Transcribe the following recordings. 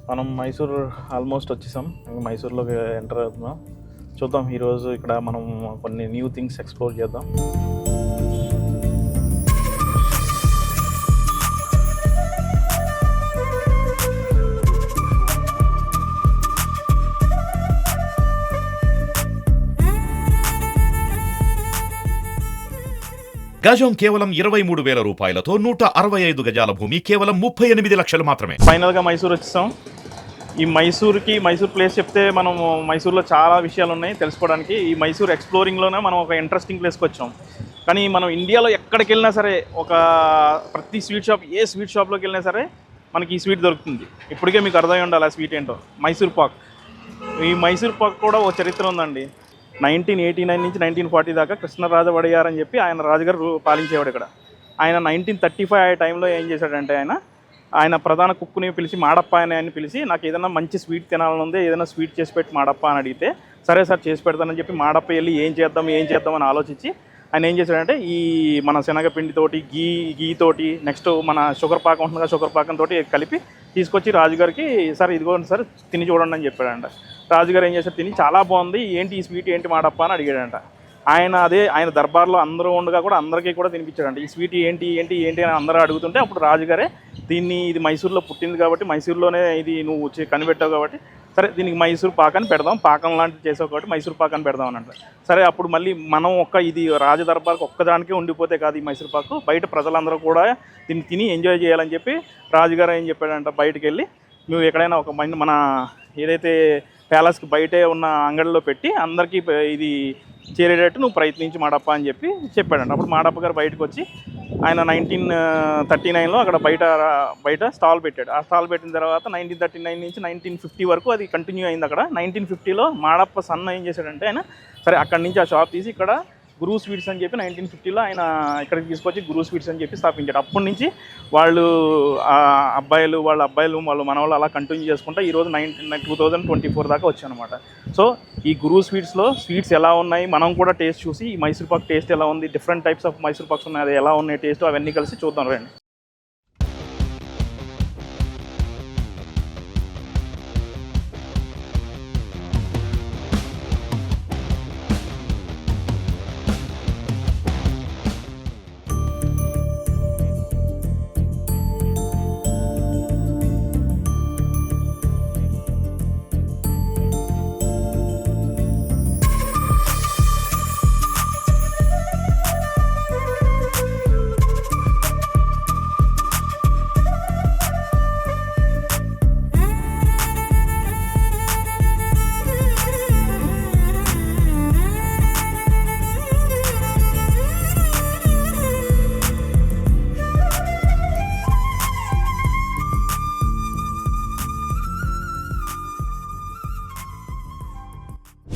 మనం మైసూర్ ఆల్మోస్ట్ వచ్చేసాం. మైసూర్లోకి ఎంటర్ అవుతున్నాం. చూద్దాం ఈరోజు ఇక్కడ మనం కొన్ని న్యూ థింగ్స్ ఎక్స్ప్లోర్ చేద్దాం. గజం కేవలం 23,000 రూపాయలతో 165 గజాల భూమి కేవలం 38 లక్షలు మాత్రమే. ఫైనల్గా మైసూర్ వచ్చేసాం. ఈ మైసూర్ ప్లేస్ చెప్తే మనం మైసూర్లో చాలా విషయాలు ఉన్నాయి తెలుసుకోవడానికి. ఈ మైసూర్ ఎక్స్ప్లోరింగ్లోనే మనం ఒక ఇంట్రెస్టింగ్ ప్లేస్కి వచ్చాం. కానీ మనం ఇండియాలో ఎక్కడికి వెళ్ళినా సరే ప్రతి స్వీట్ షాప్, ఏ స్వీట్ షాప్లోకి వెళ్ళినా సరే మనకి ఈ స్వీట్ దొరుకుతుంది. ఇప్పటికే మీకు అర్థమై ఉండాలి ఆ స్వీట్ ఏంటో. మైసూర్ పాక్. ఈ మైసూర్ పాక్ కూడా ఓ చరిత్ర ఉందండి. 1989 నుంచి 1940 దాకా కృష్ణరాజ వడియార్ అని చెప్పి ఆయన రాజుగారు పాలించేవాడు ఇక్కడ. ఆయన 1935 ఆ టైంలో ఏం చేశాడంటే ఆయన ప్రధాన కుక్కుని పిలిచి మాడప్ప అని పిలిచి, నాకు ఏదైనా మంచి స్వీట్ తినాలని ఉంది, ఏదైనా స్వీట్ చేసి పెట్టి మాడప్ప అని అడిగితే, సరే సార్ చేసి పెడతానని చెప్పి మాడప్ప వెళ్ళి ఏం చేద్దాం అని ఆలోచించి ఆయన ఏం చేశాడంటే ఈ మన శనగపిండితోటి గీతోటి నెక్స్ట్ మన షుగర్ పాకం ఉంటుందిగా, షుగర్ పాకంతో కలిపి తీసుకొచ్చి రాజుగారికి, సార్ ఇదిగోండి సార్ తిని చూడండి అని చెప్పాడంట. రాజుగారు ఏం చేశారు, తిని చాలా బాగుంది, ఏంటి ఈ స్వీట్ ఏంటి మాడప్ప అని అడిగాడంట. ఆయన దర్బార్లో అందరూ ఉండగా కూడా అందరికీ కూడా తినిపించాడంట. ఈ స్వీట్ ఏంటి అని అందరూ అడుగుతుంటే అప్పుడు రాజుగారే ఇది మైసూర్లో పుట్టింది కాబట్టి, మైసూర్లోనే ఇది నువ్వు కనిపెట్టావు కాబట్టి, సరే దీనికి మైసూర్ పాకాన్ని పెడదాం, పాకం లాంటివి చేసావు కాబట్టి మైసూర్ పాకాన్ని పెడదాం అని అంటారు. సరే అప్పుడు మళ్ళీ మనం ఇది రాజ దర్బార్కి ఒక్కదానికే ఉండిపోతే కాదు ఈ మైసూర్ పాకు, బయట ప్రజలందరూ కూడా దీన్ని తిని ఎంజాయ్ చేయాలని చెప్పి రాజుగారు ఏం చెప్పాడంట, బయటకు వెళ్ళి నువ్వు ఎక్కడైనా మన ఏదైతే ప్యాలెస్కి బయటే ఉన్న అంగడిలో పెట్టి అందరికీ ఇది చేరేటట్టు నువ్వు ప్రయత్నించి మాడప్ప అని చెప్పి చెప్పాడంట. అప్పుడు మాడప్ప గారు బయటకు వచ్చి ఆయన 1939లో అక్కడ బయట స్టాల్ పెట్టాడు. ఆ స్టాల్ పెట్టిన తర్వాత 1939 నుంచి 1950 వరకు అది కంటిన్యూ అయింది. అక్కడ 1950లో మాడప్ప సన్న ఏం చేశాడంటే సరే అక్కడి నుంచి ఆ షాప్ తీసి ఇక్కడ గురు స్వీట్స్ అని చెప్పి 1950లో ఆయన ఇక్కడికి తీసుకొచ్చి గురు స్వీట్స్ అని చెప్పి స్థాపించాడు. అప్పటి నుంచి వాళ్ళ అబ్బాయిలు వాళ్ళ మనవాళ్ళు అలా కంటిన్యూ చేసుకుంటా ఈరోజు 2024 దాకా వచ్చాయన్నమాట. సో ఈ గురు స్వీట్స్ ఎలా ఉన్నాయి మనం కూడా టేస్ట్ చూసి, ఈ మైసూర్ పాక్ టేస్ట్ ఎలా ఉంది, different types of Mysore pox ఉన్నాయి, అది ఎలా ఉన్నాయి టేస్ట్, అవన్నీ కలిసి చూద్దాం రండి.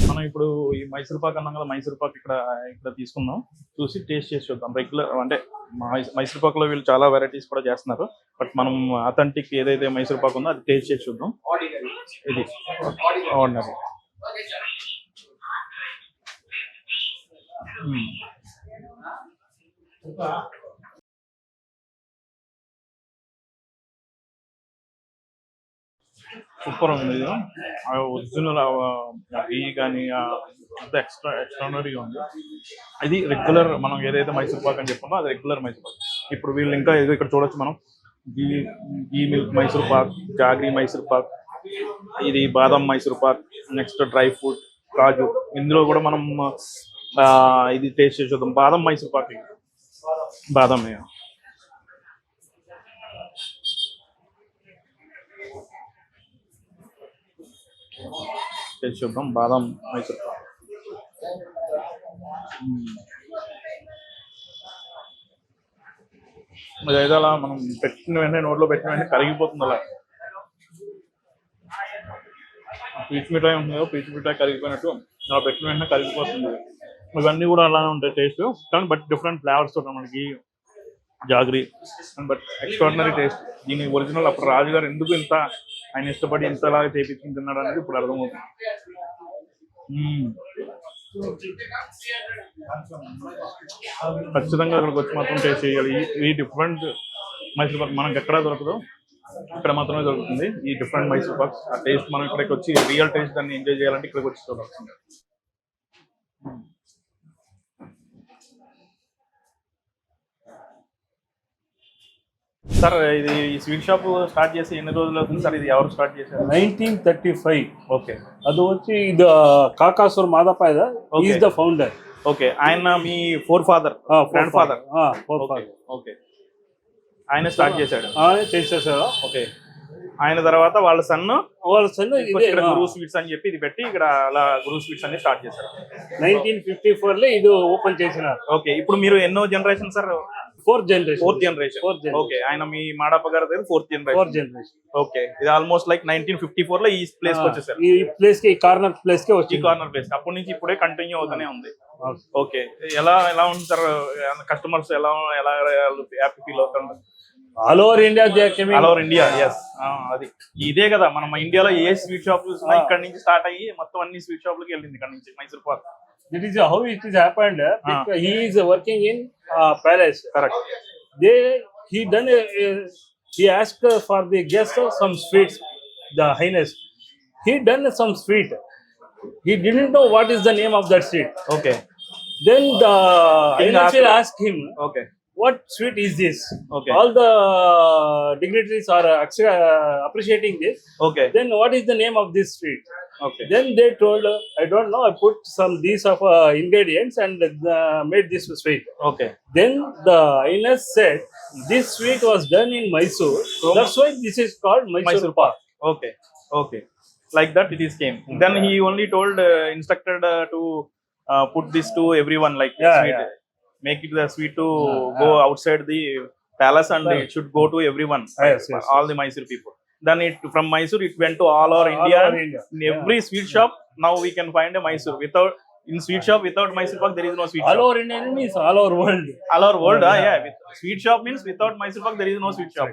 మనం ఇప్పుడు ఈ మైసూర్ పాక్ అన్నాం కదా, మైసూర్ పాక్ ఇక్కడ తీసుకుందాం, చూసి టేస్ట్ చేసి చూద్దాం. రెగ్యులర్ అంటే మైసూర్ పాక్లో వీళ్ళు చాలా వెరైటీస్ కూడా చేస్తున్నారు, బట్ మనం అథెంటిక్ ఏదైతే మైసూర్ పాక్ ఉందో అది టేస్ట్ చేసి చూద్దాం. ఇది ఆర్డినరీ. సూపర్ ఉంది. ఇది ఒరిజినల్ ఘీ కానీ అంత ఎక్స్ట్రానరీగా ఉంది. ఇది రెగ్యులర్ మనం ఏదైతే మైసూర్ పాక్ అని చెప్పామో అది రెగ్యులర్ మైసూర్ పాక్. ఇప్పుడు వీళ్ళు ఇంకా ఇక్కడ చూడొచ్చు మనం గీ మిల్క్ మైసూర్ పాక్, జాగ్రీ మైసూర్ పాక్, ఇది బాదం Mysore pak, next dry fruit, కాజు. ఇందులో కూడా మనం ఇది టేస్ట్ చేసి చూద్దాం. బాదం మైసూర్ పాక్, బాదం టేస్ట్ చూద్దాం. బాదం మైసూర్ పాక్ అదైతే అలా మనం పెట్టిన వెంటనే నోట్లో పెట్టిన వెంటనే కరిగిపోతుంది. అలా పీచు మిఠాయి ఉంటుంది కదా, పీచు మిఠాయి కరిగిపోయినట్టు అలా పెట్టిన వెంటనే కరిగిపోతుంది. ఇవన్నీ కూడా అలానే ఉంటాయి టేస్ట్, కానీ బట్ డిఫరెంట్ ఫ్లేవర్స్ ఉంటాయి మనకి. Jaggery but extraordinary taste. దీని ఒరిజినల్ అప్పుడు రాజుగారు ఎందుకు ఆయన ఇష్టపడి ఇంతలాగా చేపించుకుని తిన్నాడు అనేది ఇప్పుడు అర్థమవుతుంది. ఖచ్చితంగా అక్కడికి వచ్చి మాత్రం టేస్ట్ చేయాలి. ఈ డిఫరెంట్ మైసూర్ పాక్ మనకు ఎక్కడా దొరకదు. ఇక్కడ మాత్రమే దొరుకుతుంది ఈ డిఫరెంట్ మైసూర్ పాక్స్. ఆ టేస్ట్ మనం ఇక్కడికి వచ్చి రియల్ టేస్ట్ దాన్ని ఎంజాయ్ చేయాలంటే ఇక్కడికి వచ్చి చూడాల్సిందే. సార్ ఇది ఈ స్వీట్ షాప్ స్టార్ట్ చేసి ఎన్ని రోజులు అవుతుంది సార్? ఇది ఎవరు స్టార్ట్ చేశారు? 1935. ఓకే ಅದು వచ్చి ఇది కాకాసుర్ మాదాపాయ ఈజ్ ద ఫౌండర్. ఓకే, ఆయన మీ గ్రాండ్ ఫాదర్. ఓకే, ఆయన స్టార్ట్ చేశాడు. చేసేసారు. ఓకే, ఆయన తర్వాత వాళ్ళ సన్ ఇక్కడ గురు స్వీట్స్ అని చెప్పి ఇది పెట్టి ఇక్కడ అలా గురు స్వీట్స్ అని స్టార్ట్ చేశారు. 1954 లో ఇది ఓపెన్ చేసినారు. ఓకే, ఇప్పుడు మీరు ఎన్నో generation sir? Fourth generation. Okay, ఆయన మీ మాడప్ప గారి దగ్గర ఫోర్త్ జనరేషన్. ఓకే, ఇది ఆల్మోస్ట్ లైక్ 1954 లో ఈ ప్లేస్ కి వచ్చేసారు. ఈ ప్లేస్ కి కార్నర్ ప్లేస్ కి వచ్చి కార్నర్ ప్లేస్ అప్పటి నుంచి ఇప్పుడే కంటిన్యూ అవుతూనే ఉంది. ఓకే, ఎలా ఎలా ఉంది సార్? కస్టమర్స్ ఎలా ఎలా హ్యాపీ ఫీల్ అవుతారు? All over India. All over India, yes. అది ఇదే కదా మనం ఇండియాలో ఏ స్వీట్ షాప్ చూసినా ఇక్కడ నుంచి స్టార్ట్ అయ్యి మొత్తం అన్ని స్వీట్ షాప్లకి వెళ్ళింది ఇక్కడ నుంచి Mysore Pak. That is how it is happened. He is working in palace. Correct. He asked for the guests some sweets. The highness, he done some sweet. He didn't know what is the name of that sweet. Okay. Then the King highness will ask him, okay, what sweet is this? Okay. All the dignitaries are appreciating this. Okay. Then what is the name of this sweet? Okay. Then they told, I don't know, I put some these of ingredients and made this sweet. Okay. Then the highness said, this sweet was done in Mysore. That's why this is called Mysore Pak. Okay. Okay. Like that it is came. Then he only told, instructed to put this to everyone, like sweet. Yeah. Make it the sweet to go outside the palace and it should go to everyone. Yes, yes, all the Mysore people. Then it from Mysore it went to all over India. All over India. In every sweet shop now we can find a Mysore. Without in sweet shop without Mysore Pak there is no sweet All shop. over India means all over world. All over world, yeah. Sweet shop means without Mysore Pak there is no sweet shop.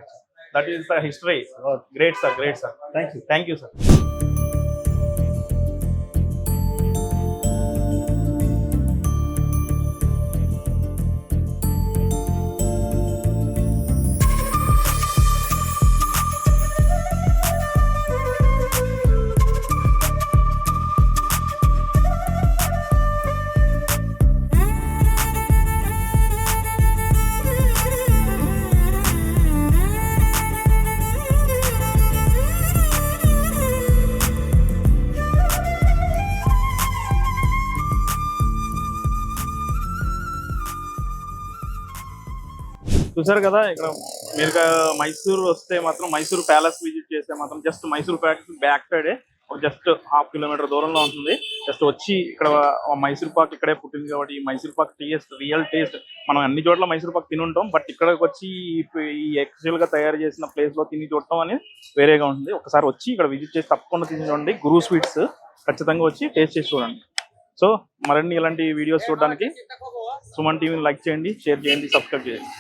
That is the history. Great sir, great sir. Thank you sir. చూసారు కదా, ఇక్కడ మీరు మైసూర్ వస్తే మాత్రం Mysore palace visit చేస్తే మాత్రం just Mysore palace back సైడే just 1/2 kilometre దూరంలో ఉంటుంది. జస్ట్ వచ్చి ఇక్కడ మైసూర్ పాక్ ఇక్కడే పుట్టింది కాబట్టి ఈ Mysore Pak taste real taste మనం అన్ని చోట్ల మైసూర్ పాక్ తిని ఉంటాం, బట్ ఇక్కడికి వచ్చి ఈ యాక్చువల్ గా తయారు చేసిన ప్లేస్ లో తిని చూడటం అనేది వేరేగా ఉంటుంది. ఒకసారి వచ్చి ఇక్కడ విజిట్ చేసి తప్పకుండా తిని చూడండి. గురు స్వీట్స్ ఖచ్చితంగా వచ్చి టేస్ట్ చేసి చూడండి. సో మరిన్ని ఇలాంటి వీడియోస్ చూడడానికి సుమన్ టీవీని లైక్ చేయండి, షేర్ చేయండి, సబ్స్క్రైబ్ చేయండి.